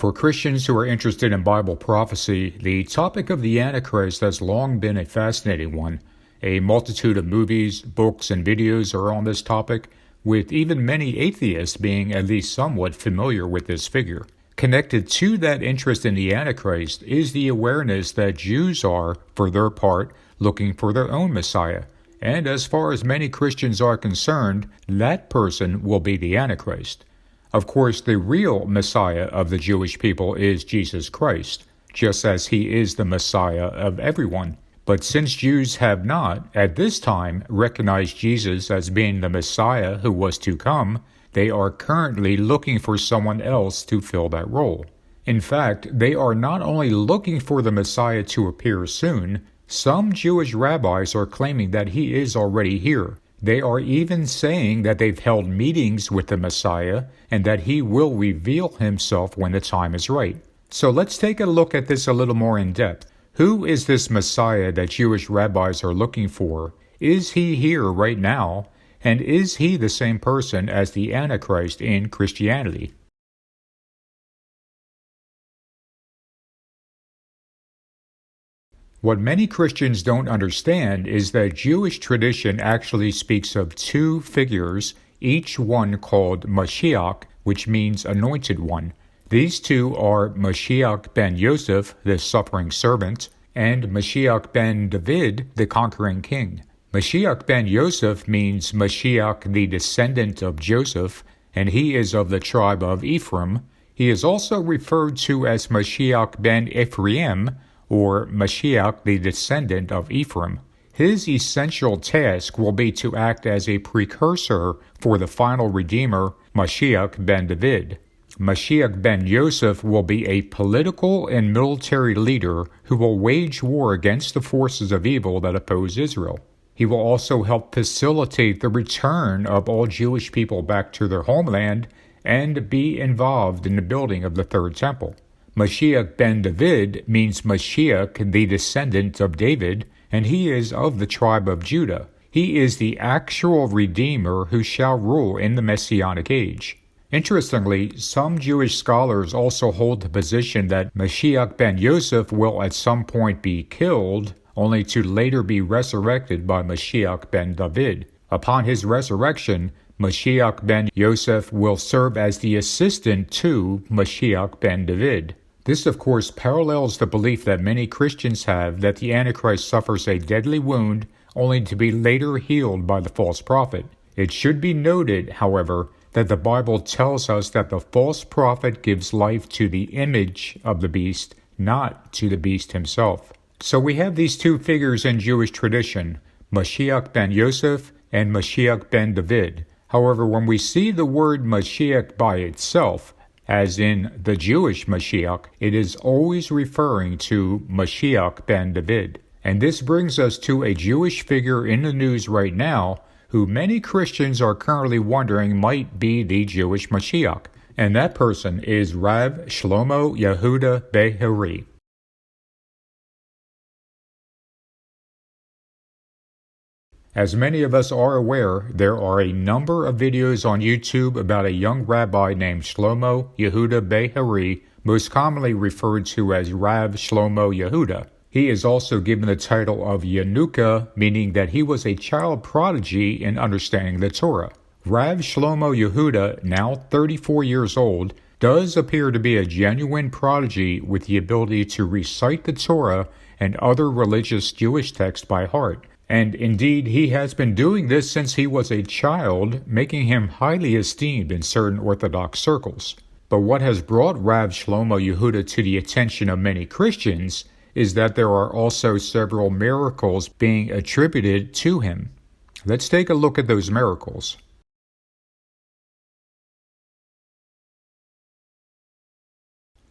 For Christians who are interested in Bible prophecy, the topic of the Antichrist has long been a fascinating one. A multitude of movies, books, and videos are on this topic, with even many atheists being at least somewhat familiar with this figure. Connected to that interest in the Antichrist is the awareness that Jews are, for their part, looking for their own Messiah. And as far as many Christians are concerned, that person will be the Antichrist. Of course, the real Messiah of the Jewish people is Jesus Christ, just as he is the Messiah of everyone. But since Jews have not, at this time, recognized Jesus as being the Messiah who was to come, they are currently looking for someone else to fill that role. In fact, they are not only looking for the Messiah to appear soon, some Jewish rabbis are claiming that he is already here. They are even saying that they've held meetings with the Messiah and that he will reveal himself when the time is right. So let's take a look at this a little more in depth. Who is this Messiah that Jewish rabbis are looking for? Is he here right now? And is he the same person as the Antichrist in Christianity? What many Christians don't understand is that Jewish tradition actually speaks of two figures, each one called Mashiach, which means anointed one. These two are Mashiach ben Yosef, the suffering servant, and Mashiach ben David, the conquering king. Mashiach ben Yosef means Mashiach, the descendant of Joseph, and he is of the tribe of Ephraim. He is also referred to as Mashiach ben Ephraim, or Mashiach, the descendant of Ephraim. His essential task will be to act as a precursor for the final Redeemer, Mashiach ben David. Mashiach ben Yosef will be a political and military leader who will wage war against the forces of evil that oppose Israel. He will also help facilitate the return of all Jewish people back to their homeland and be involved in the building of the third temple. Mashiach ben David means Mashiach, the descendant of David, and he is of the tribe of Judah. He is the actual Redeemer who shall rule in the Messianic age. Interestingly, some Jewish scholars also hold the position that Mashiach ben Yosef will at some point be killed, only to later be resurrected by Mashiach ben David. Upon his resurrection, Mashiach ben Yosef will serve as the assistant to Mashiach ben David. This, of course, parallels the belief that many Christians have that the Antichrist suffers a deadly wound only to be later healed by the false prophet. It should be noted, however, that the Bible tells us that the false prophet gives life to the image of the beast, not to the beast himself. So we have these two figures in Jewish tradition, Mashiach ben Yosef and Mashiach ben David. However, when we see the word Mashiach by itself, as in the Jewish Mashiach, it is always referring to Mashiach ben David. And this brings us to a Jewish figure in the news right now who many Christians are currently wondering might be the Jewish Mashiach. And that person is Rav Shlomo Yehudah Be'eri. As many of us are aware, there are a number of videos on YouTube about a young rabbi named Shlomo Yehudah Be'eri, most commonly referred to as Rav Shlomo Yehudah. He is also given the title of Yanuka, meaning that he was a child prodigy in understanding the Torah. Rav Shlomo Yehudah, now 34 years old, does appear to be a genuine prodigy with the ability to recite the Torah and other religious Jewish texts by heart. And indeed, he has been doing this since he was a child, making him highly esteemed in certain Orthodox circles. But what has brought Rav Shlomo Yehudah to the attention of many Christians is that there are also several miracles being attributed to him. Let's take a look at those miracles.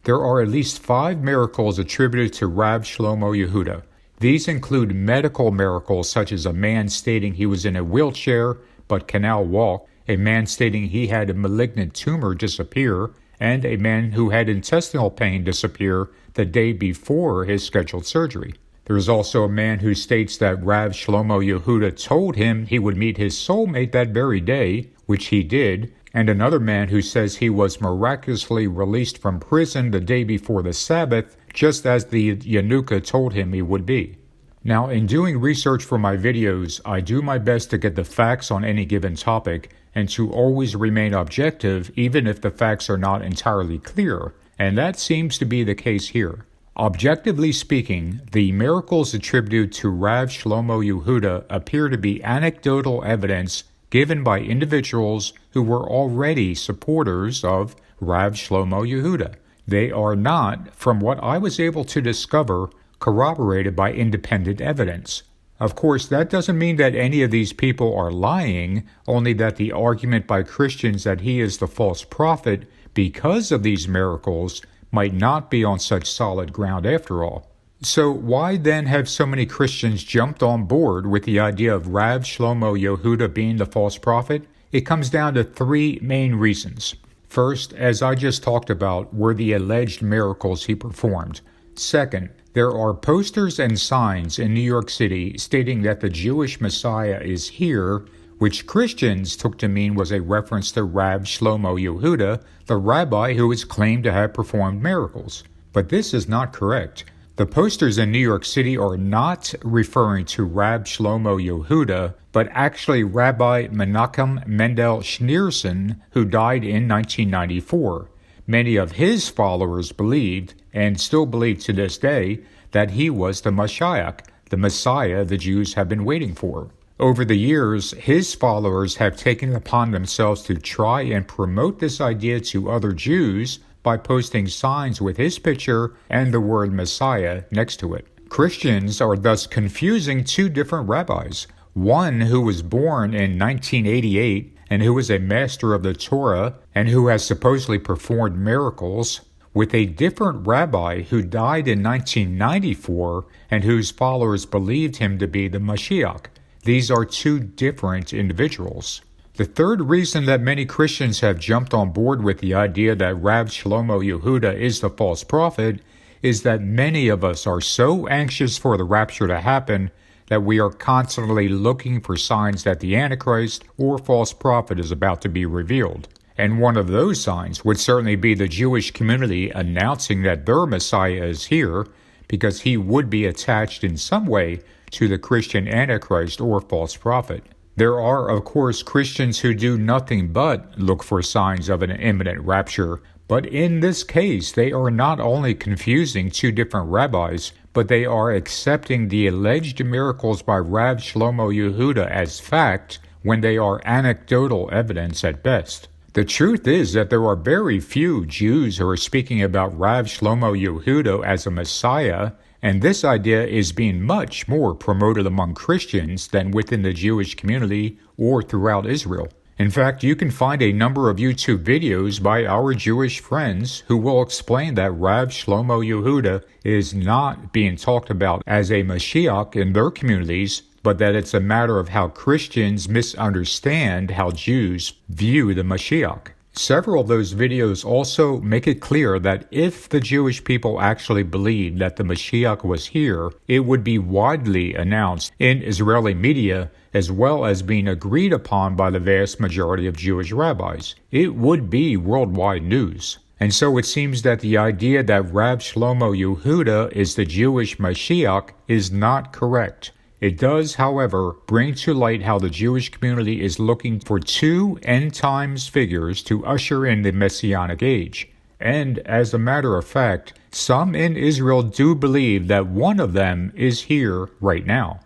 There are at least 5 miracles attributed to Rav Shlomo Yehudah. These include medical miracles such as a man stating he was in a wheelchair but can now walk, a man stating he had a malignant tumor disappear, and a man who had intestinal pain disappear the day before his scheduled surgery. There is also a man who states that Rav Shlomo Yehudah told him he would meet his soulmate that very day, which he did, and another man who says he was miraculously released from prison the day before the Sabbath, just as the Yanuka told him he would be. Now, in doing research for my videos, I do my best to get the facts on any given topic and to always remain objective even if the facts are not entirely clear, and that seems to be the case here. Objectively speaking, the miracles attributed to Rav Shlomo Yehudah appear to be anecdotal evidence given by individuals who were already supporters of Rav Shlomo Yehudah. They are not, from what I was able to discover, corroborated by independent evidence. Of course, that doesn't mean that any of these people are lying, only that the argument by Christians that he is the false prophet because of these miracles might not be on such solid ground after all. So why then have so many Christians jumped on board with the idea of Rav Shlomo Yehudah being the false prophet? It comes down to three main reasons. First, as I just talked about, were the alleged miracles he performed. Second, there are posters and signs in New York City stating that the Jewish Messiah is here, which Christians took to mean was a reference to Rav Shlomo Yehudah, the rabbi who is claimed to have performed miracles. But this is not correct. The posters in New York City are not referring to Rav Shlomo Yehudah, but actually Rabbi Menachem Mendel Schneerson, who died in 1994. Many of his followers believed, and still believe to this day, that he was the Mashiach, the Messiah the Jews have been waiting for. Over the years, his followers have taken it upon themselves to try and promote this idea to other Jews by posting signs with his picture and the word Messiah next to it. Christians are thus confusing two different rabbis, one who was born in 1988 and who is a master of the Torah and who has supposedly performed miracles, with a different rabbi who died in 1994 and whose followers believed him to be the Mashiach. These are two different individuals. The third reason that many Christians have jumped on board with the idea that Rav Shlomo Yehudah is the false prophet is that many of us are so anxious for the rapture to happen that we are constantly looking for signs that the Antichrist or false prophet is about to be revealed. And one of those signs would certainly be the Jewish community announcing that their Messiah is here, because he would be attached in some way to the Christian Antichrist or false prophet. There are, of course, Christians who do nothing but look for signs of an imminent rapture, but in this case, they are not only confusing two different rabbis, but they are accepting the alleged miracles by Rav Shlomo Yehudah as fact when they are anecdotal evidence at best. The truth is that there are very few Jews who are speaking about Rav Shlomo Yehudah as a Messiah, and this idea is being much more promoted among Christians than within the Jewish community or throughout Israel. In fact, you can find a number of YouTube videos by our Jewish friends who will explain that Rav Shlomo Yehudah is not being talked about as a Mashiach in their communities, but that it's a matter of how Christians misunderstand how Jews view the Mashiach. Several of those videos also make it clear that if the Jewish people actually believed that the Mashiach was here, it would be widely announced in Israeli media as well as being agreed upon by the vast majority of Jewish rabbis. It would be worldwide news. And so it seems that the idea that Rav Shlomo Yehudah is the Jewish Mashiach is not correct. It does, however, bring to light how the Jewish community is looking for two end times figures to usher in the Messianic age. And, as a matter of fact, some in Israel do believe that one of them is here right now.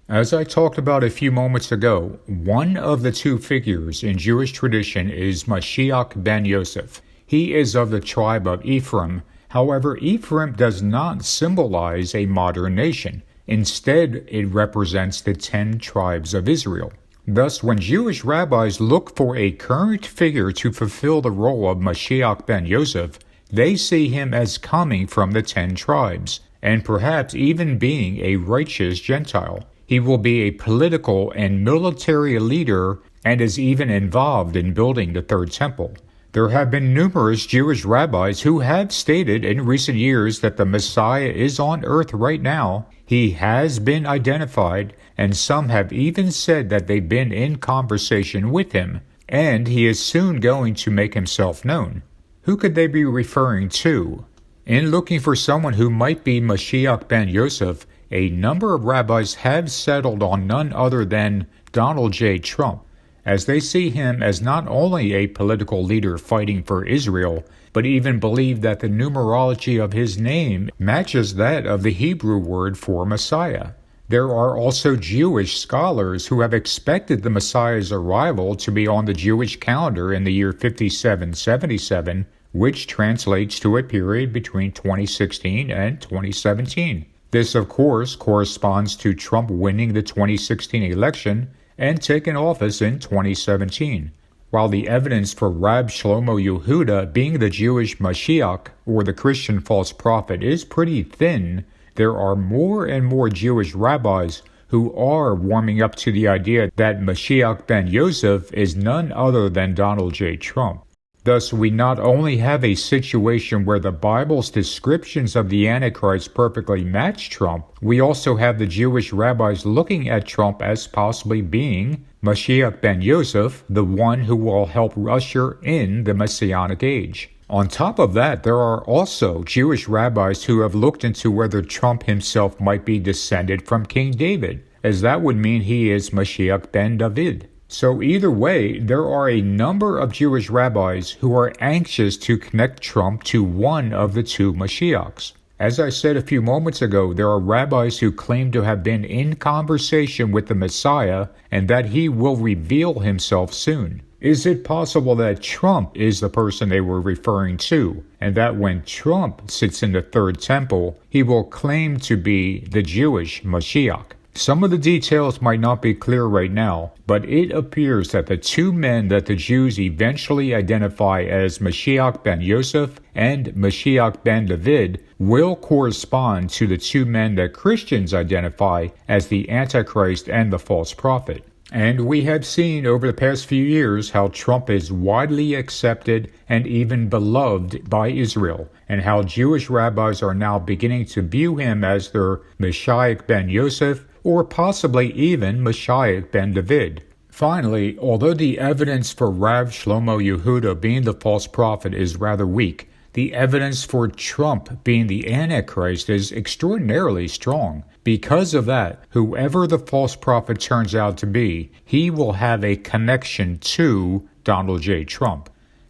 As I talked about a few moments ago, one of the two figures in Jewish tradition is Mashiach ben Yosef. He is of the tribe of Ephraim. However, Ephraim does not symbolize a modern nation. Instead, it represents the 10 tribes of Israel. Thus, when Jewish rabbis look for a current figure to fulfill the role of Mashiach ben Yosef, they see him as coming from the 10 tribes, and perhaps even being a righteous Gentile. He will be a political and military leader and is even involved in building the third temple. There have been numerous Jewish rabbis who have stated in recent years that the Messiah is on earth right now. He has been identified, and some have even said that they've been in conversation with him, and he is soon going to make himself known. Who could they be referring to? In looking for someone who might be Mashiach ben Yosef, a number of rabbis have settled on none other than Donald J. Trump, as they see him as not only a political leader fighting for Israel, but even believe that the numerology of his name matches that of the Hebrew word for Messiah. There are also Jewish scholars who have expected the Messiah's arrival to be on the Jewish calendar in the year 5777, which translates to a period between 2016 and 2017. This, of course, corresponds to Trump winning the 2016 election and taking office in 2017. While the evidence for Rav Shlomo Yehudah being the Jewish Mashiach, or the Christian false prophet, is pretty thin, there are more and more Jewish rabbis who are warming up to the idea that Mashiach ben Yosef is none other than Donald J. Trump. Thus, we not only have a situation where the Bible's descriptions of the Antichrist perfectly match Trump, we also have the Jewish rabbis looking at Trump as possibly being Mashiach ben Yosef, the one who will help usher in the Messianic age. On top of that, there are also Jewish rabbis who have looked into whether Trump himself might be descended from King David, as that would mean he is Mashiach ben David. So either way, there are a number of Jewish rabbis who are anxious to connect Trump to one of the two Mashiachs. As I said a few moments ago, there are rabbis who claim to have been in conversation with the Messiah and that he will reveal himself soon. Is it possible that Trump is the person they were referring to, and that when Trump sits in the third temple, he will claim to be the Jewish Mashiach? Some of the details might not be clear right now, but it appears that the two men that the Jews eventually identify as Mashiach ben Yosef and Mashiach ben David will correspond to the two men that Christians identify as the Antichrist and the false prophet. And we have seen over the past few years how Trump is widely accepted and even beloved by Israel, and how Jewish rabbis are now beginning to view him as their Mashiach ben Yosef, or possibly even Mashiach ben David. Finally, although the evidence for Rav Shlomo Yehudah being the false prophet is rather weak, the evidence for Trump being the Antichrist is extraordinarily strong. Because of that, whoever the false prophet turns out to be, he will have a connection to Donald J. Trump.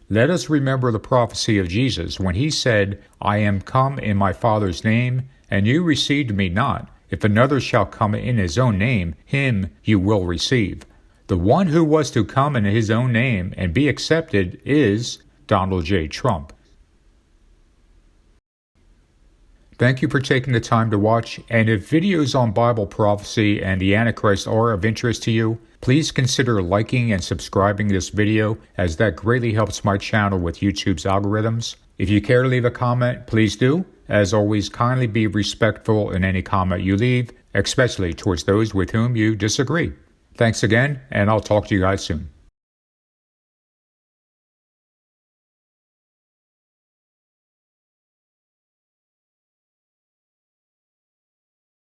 Let us remember the prophecy of Jesus when he said, "I am come in my Father's name, and you received me not. If another shall come in his own name, him you will receive." The one who was to come in his own name and be accepted is Donald J. Trump. Thank you for taking the time to watch, and if videos on Bible prophecy and the Antichrist are of interest to you, please consider liking and subscribing this video, as that greatly helps my channel with YouTube's algorithms. If you care to leave a comment, please do. As always, kindly be respectful in any comment you leave, especially towards those with whom you disagree. Thanks again, and I'll talk to you guys soon.